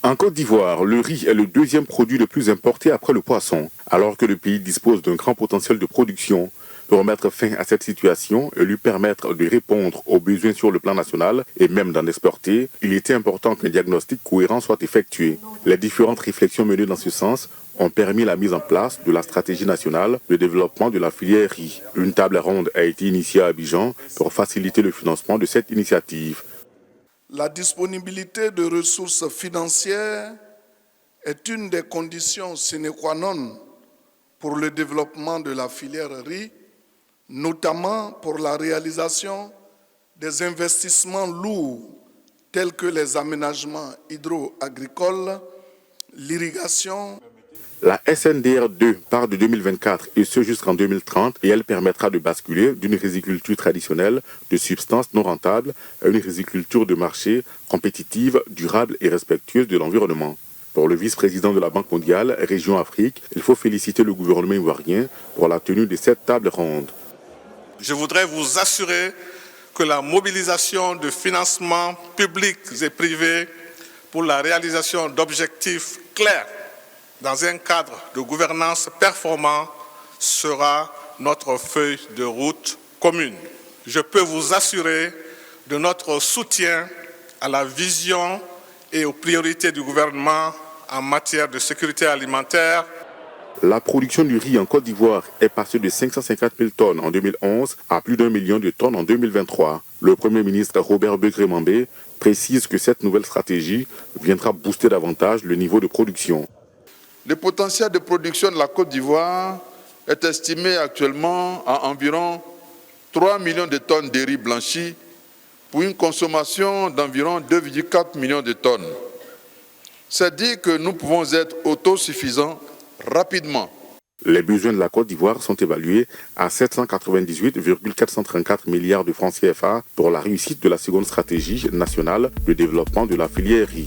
En Côte d'Ivoire, le riz est le deuxième produit le plus importé après le poisson. Alors que le pays dispose d'un grand potentiel de production, pour mettre fin à cette situation et lui permettre de répondre aux besoins sur le plan national et même d'en exporter, il était important qu'un diagnostic cohérent soit effectué. Les différentes réflexions menées dans ce sens ont permis la mise en place de la stratégie nationale de développement de la filière riz. Une table ronde a été initiée à Abidjan pour faciliter le financement de cette initiative. La disponibilité de ressources financières est une des conditions sine qua non pour le développement de la filière riz, notamment pour la réalisation des investissements lourds tels que les aménagements hydro-agricoles, l'irrigation. La SNDR2 part de 2024 et ce jusqu'en 2030 et elle permettra de basculer d'une riziculture traditionnelle de substances non rentables à une riziculture de marché compétitive, durable et respectueuse de l'environnement. Pour le vice-président de la Banque mondiale, Région Afrique, il faut féliciter le gouvernement ivoirien pour la tenue de cette table ronde. Je voudrais vous assurer que la mobilisation de financements publics et privés pour la réalisation d'objectifs clairs dans un cadre de gouvernance performant sera notre feuille de route commune. Je peux vous assurer de notre soutien à la vision et aux priorités du gouvernement en matière de sécurité alimentaire. La production du riz en Côte d'Ivoire est passée de 550 000 tonnes en 2011 à plus d'1 million de tonnes en 2023. Le Premier ministre Robert Begré-Mambé précise que cette nouvelle stratégie viendra booster davantage le niveau de production. Le potentiel de production de la Côte d'Ivoire est estimé actuellement à environ 3 millions de tonnes de riz blanchi pour une consommation d'environ 2,4 millions de tonnes. C'est dire que nous pouvons être autosuffisants rapidement. Les besoins de la Côte d'Ivoire sont évalués à 798,434 milliards de francs CFA pour la réussite de la seconde stratégie nationale de développement de la filière riz.